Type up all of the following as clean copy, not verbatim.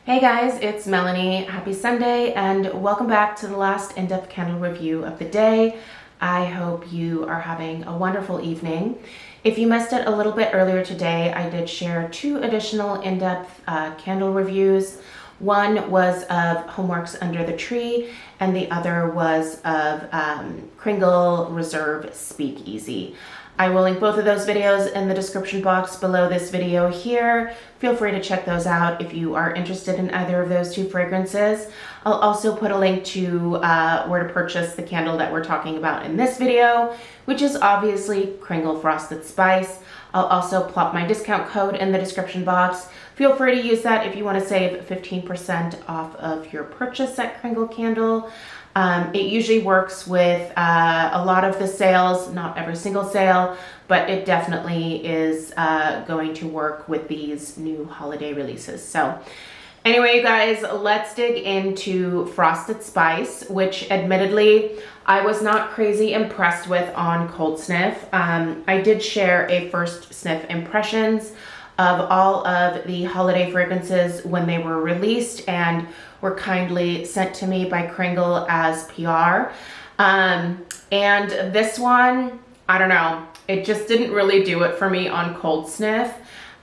Hey guys, it's Melanie. Happy Sunday and welcome back to the last in-depth candle review of the day. I hope you are having a wonderful evening. If you missed it a little bit earlier today, I did share two additional in-depth candle reviews. One was of Homeworks Under the Tree and the other was of Kringle Reserve Speakeasy. I will link both of those videos in the description box below this video here. Feel free to check those out if you are interested in either of those two fragrances. I'll also put a link to where to purchase the candle that we're talking about in this video, which is obviously Kringle Frosted Spice. I'll also plop my discount code in the description box. Feel free to use that if you want to save 15% off of your purchase at Kringle Candle. It usually works with a lot of the sales, not every single sale, but it definitely is going to work with these new holiday releases. So anyway, you guys, let's dig into Frosted Spice, which admittedly I was not crazy impressed with on Cold Sniff. I did share a first sniff impressions of all of the holiday fragrances when they were released and were kindly sent to me by Kringle as PR. And this one, I don't know, it just didn't really do it for me on Cold Sniff.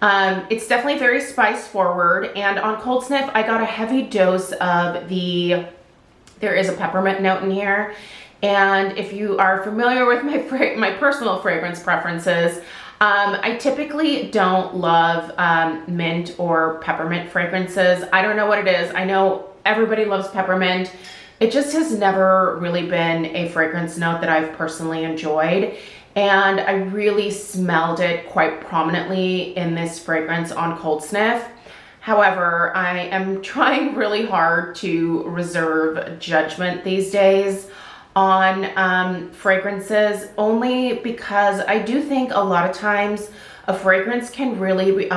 It's definitely very spice forward, and on Cold Sniff I got a heavy dose of there is a peppermint note in here. And if you are familiar with my personal fragrance preferences, I typically don't love mint or peppermint fragrances. I don't know what it is. I know everybody loves peppermint. It just has never really been a fragrance note that I've personally enjoyed. And I really smelled it quite prominently in this fragrance on Cold Sniff. However, I am trying really hard to reserve judgment these days on fragrances, only because I do think a lot of times a fragrance can really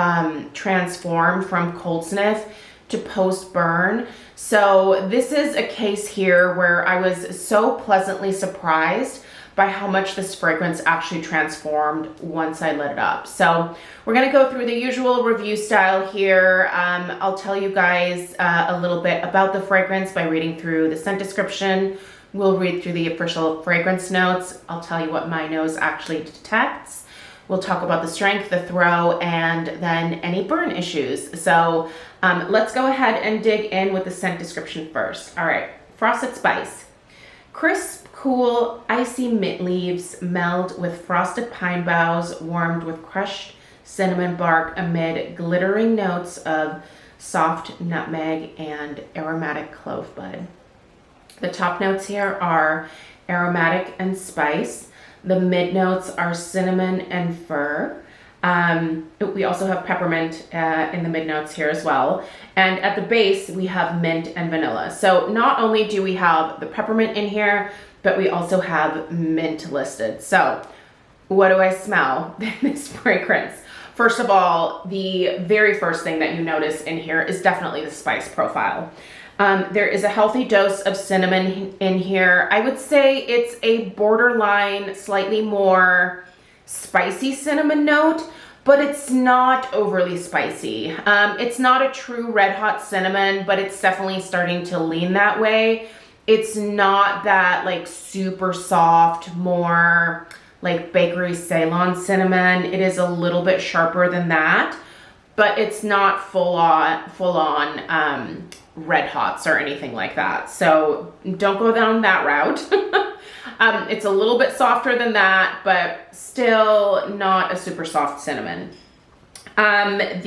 transform from Cold Sniff to post burn. So this is a case here where I was so pleasantly surprised by how much this fragrance actually transformed once I lit it up. So we're gonna go through the usual review style here. I'll tell you guys a little bit about the fragrance by reading through the scent description. We'll read through the official fragrance notes. I'll tell you what my nose actually detects. We'll talk about the strength, the throw, and then any burn issues. So let's go ahead and dig in with the scent description first. All right, Frosted Spice. Crisp, cool, icy mint leaves meld with frosted pine boughs warmed with crushed cinnamon bark amid glittering notes of soft nutmeg and aromatic clove bud. The top notes here are aromatic and spice. The mid notes are cinnamon and fir. We also have peppermint in the mid notes here as well. And at the base, we have mint and vanilla. So not only do we have the peppermint in here, but we also have mint listed. So what do I smell in this fragrance? First of all, the very first thing that you notice in here is definitely the spice profile. There is a healthy dose of cinnamon in here. I would say it's a borderline, slightly more spicy cinnamon note, but it's not overly spicy. It's not a true red hot cinnamon, but it's definitely starting to lean that way. It's not that like super soft, more like bakery Ceylon cinnamon. It is a little bit sharper than that, but it's not full on red hots or anything like that. So don't go down that route. It's a little bit softer than that, but still not a super soft cinnamon. There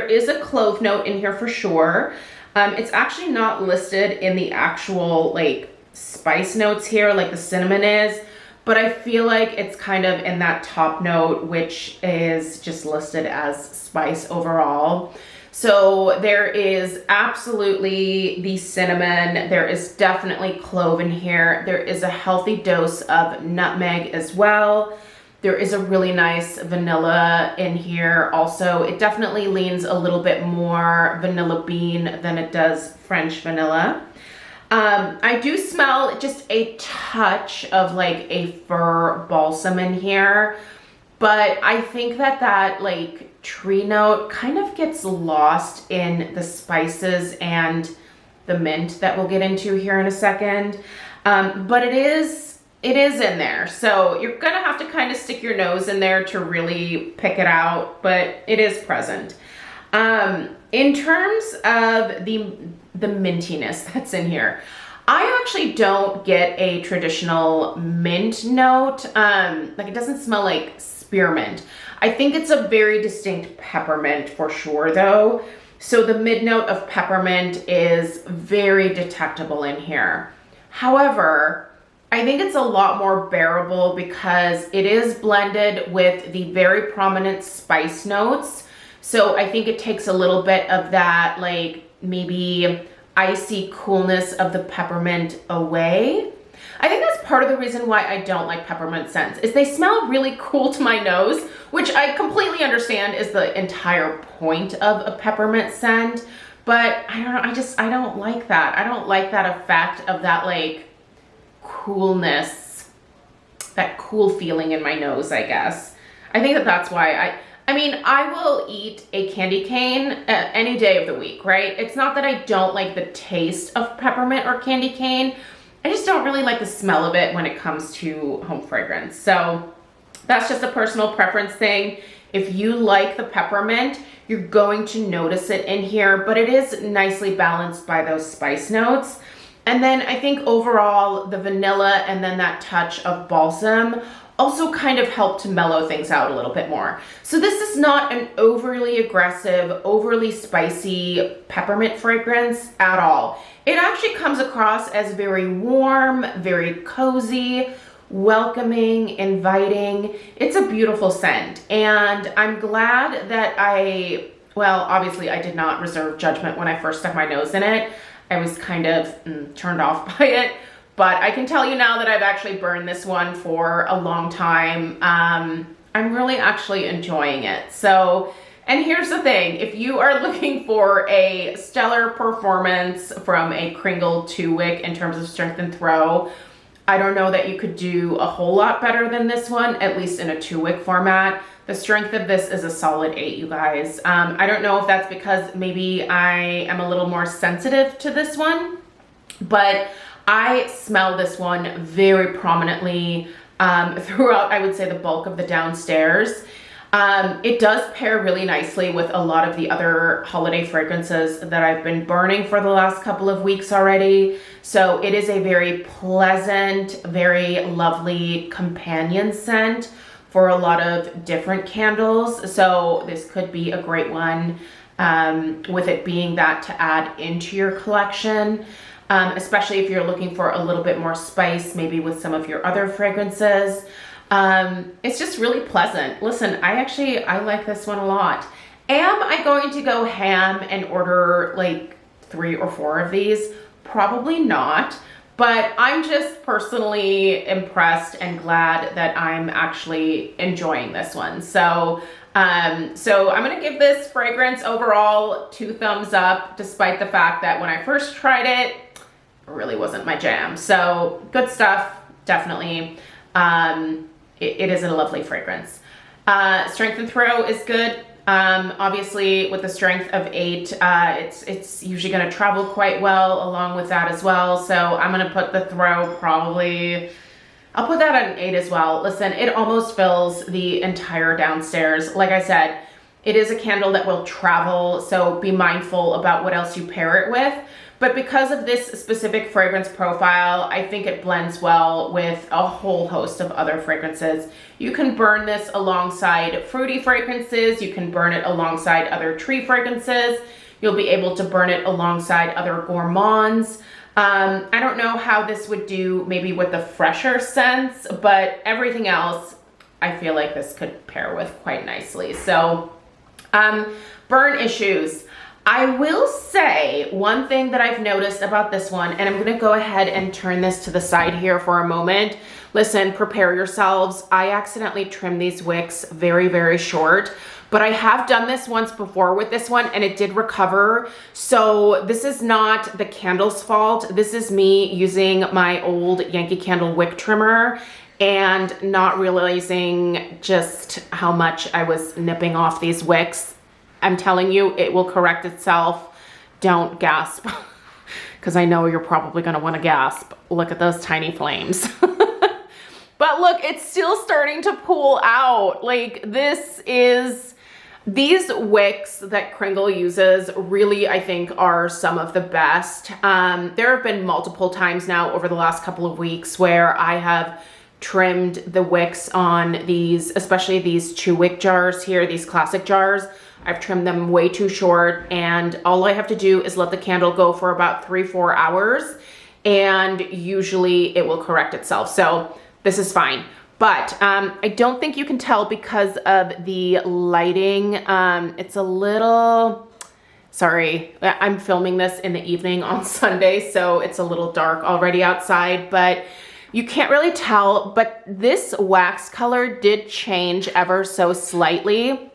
is a clove note in here for sure. It's actually not listed in the actual like spice notes here like the cinnamon is, but I feel like it's kind of in that top note, which is just listed as spice overall. So there is absolutely the cinnamon. There is definitely clove in here. There is a healthy dose of nutmeg as well. There is a really nice vanilla in here also. It definitely leans a little bit more vanilla bean than it does French vanilla. I do smell just a touch of like a fir balsam in here, but I think that like tree note kind of gets lost in the spices and the mint that we'll get into here in a second. But it is in there. So you're gonna have to kind of stick your nose in there to really pick it out, but it is present. In terms of the mintiness that's in here, I actually don't get a traditional mint note. Like it doesn't smell like spearmint. I think it's a very distinct peppermint for sure though. So the mid note of peppermint is very detectable in here. However, I think it's a lot more bearable because it is blended with the very prominent spice notes. So I think it takes a little bit of that like maybe icy coolness of the peppermint away. I think that's part of the reason why I don't like peppermint scents is they smell really cool to my nose, which I completely understand is the entire point of a peppermint scent. But I don't know, I don't like that. I don't like that effect of that like coolness, that cool feeling in my nose, I guess. I think that's why I mean, I will eat a candy cane any day of the week, right? It's not that I don't like the taste of peppermint or candy cane. I just don't really like the smell of it when it comes to home fragrance. So that's just a personal preference thing. If you like the peppermint, you're going to notice it in here, but it is nicely balanced by those spice notes. And then I think overall the vanilla and then that touch of balsam also kind of help to mellow things out a little bit more. So this is not an overly aggressive, overly spicy peppermint fragrance at all. It actually comes across as very warm, very cozy, welcoming, inviting. It's a beautiful scent. And I'm glad that well, obviously I did not reserve judgment when I first stuck my nose in it. I was kind of turned off by it. But I can tell you now that I've actually burned this one for a long time. I'm really actually enjoying it. So, and here's the thing, if you are looking for a stellar performance from a Kringle 2-wick in terms of strength and throw, I don't know that you could do a whole lot better than this one, at least in a 2-wick format. The strength of this is a solid 8, you guys. I don't know if that's because maybe I am a little more sensitive to this one, but I smell this one very prominently throughout, I would say, the bulk of the downstairs. It does pair really nicely with a lot of the other holiday fragrances that I've been burning for the last couple of weeks already. So it is a very pleasant, very lovely companion scent for a lot of different candles. So this could be a great one with it being that to add into your collection. Especially if you're looking for a little bit more spice, maybe with some of your other fragrances. It's just really pleasant. Listen, I like this one a lot. Am I going to go ham and order like 3 or 4 of these? Probably not, but I'm just personally impressed and glad that I'm actually enjoying this one. So I'm gonna give this fragrance overall 2 thumbs up, despite the fact that when I first tried it, really wasn't my jam. So good stuff, definitely. It is a lovely fragrance. Strength and throw is good. Obviously with the strength of 8, it's usually gonna travel quite well along with that as well. So I'm gonna put the throw probably, I'll put that at an 8 as well. Listen, it almost fills the entire downstairs. Like I said, it is a candle that will travel, so be mindful about what else you pair it with. But because of this specific fragrance profile, I think it blends well with a whole host of other fragrances. You can burn this alongside fruity fragrances. You can burn it alongside other tree fragrances. You'll be able to burn it alongside other gourmands. I don't know how this would do maybe with the fresher scents, but everything else I feel like this could pair with quite nicely. So burn issues. I will say one thing that I've noticed about this one, and I'm gonna go ahead and turn this to the side here for a moment. Listen, prepare yourselves. I accidentally trimmed these wicks very, very short, but I have done this once before with this one and it did recover. So this is not the candle's fault. This is me using my old Yankee Candle wick trimmer and not realizing just how much I was nipping off these wicks. I'm telling you, it will correct itself. Don't gasp, because I know you're probably gonna wanna gasp. Look at those tiny flames. But look, it's still starting to pull out. Like these wicks that Kringle uses really, I think, are some of the best. There have been multiple times now over the last couple of weeks where I have trimmed the wicks on these, especially these 2-wick jars here, these classic jars. I've trimmed them way too short, and all I have to do is let the candle go for about 3-4 hours, and usually it will correct itself. So this is fine. But I don't think you can tell because of the lighting. It's a little, sorry, I'm filming this in the evening on Sunday, so it's a little dark already outside, but you can't really tell. But this wax color did change ever so slightly.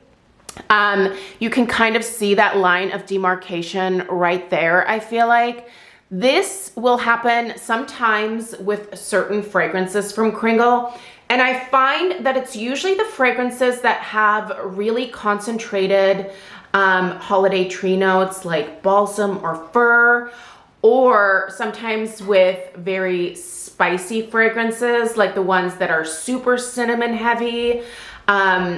You can kind of see that line of demarcation right there, I feel like. This will happen sometimes with certain fragrances from Kringle, and I find that it's usually the fragrances that have really concentrated holiday tree notes like balsam or fir, or sometimes with very spicy fragrances like the ones that are super cinnamon heavy.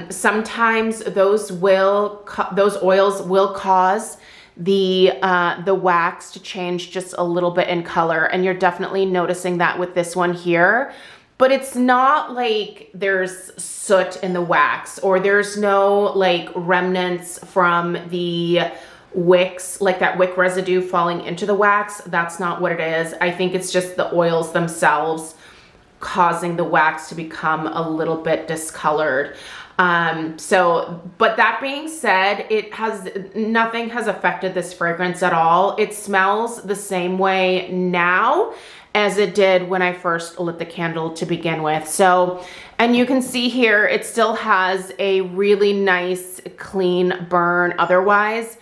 Sometimes those oils will cause the wax to change just a little bit in color, and you're definitely noticing that with this one here. But it's not like there's soot in the wax, or there's no like remnants from the wicks, like that wick residue falling into the wax. That's not what it is. I think it's just the oils themselves causing the wax to become a little bit discolored. But that being said, nothing has affected this fragrance at all. It smells the same way now as it did when I first lit the candle to begin with. So, and you can see here, it still has a really nice clean burn otherwise,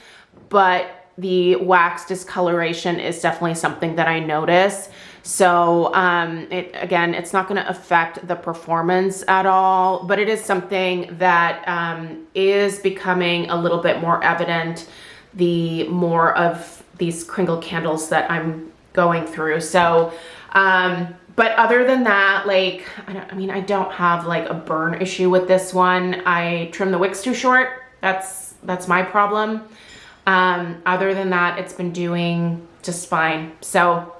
but the wax discoloration is definitely something that I notice. So again, it's not going to affect the performance at all, but it is something that is becoming a little bit more evident the more of these Kringle candles that I'm going through. So, but other than that, like, I don't have like a burn issue with this one. I trimmed the wicks too short. That's my problem. Other than that, it's been doing just fine. So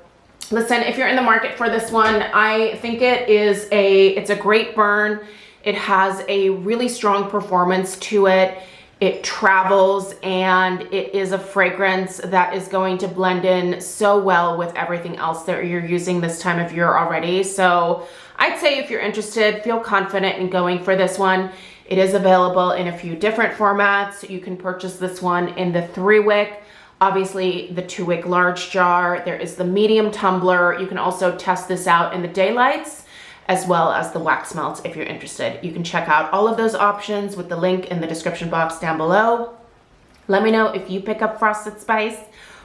listen, if you're in the market for this one, I think it's a great burn. It has a really strong performance to it. It travels, and it is a fragrance that is going to blend in so well with everything else that you're using this time of year already. So I'd say if you're interested, feel confident in going for this one. It is available in a few different formats. You can purchase this one in the 3-wick, obviously the 2-wick large jar. There is the medium tumbler. You can also test this out in the daylights, as well as the wax melts if you're interested. You can check out all of those options with the link in the description box down below. Let me know if you pick up Frosted Spice,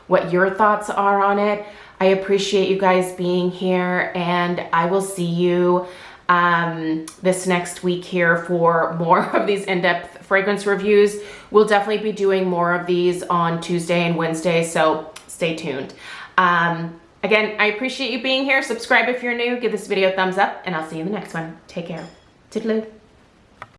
what your thoughts are on it. I appreciate you guys being here, and I will see you this next week here for more of these in-depth fragrance reviews. We'll definitely be doing more of these on Tuesday and Wednesday, so stay tuned. Again, I appreciate you being here. Subscribe if you're new. Give this video a thumbs up, and I'll see you in the next one. Take care. Toodaloo.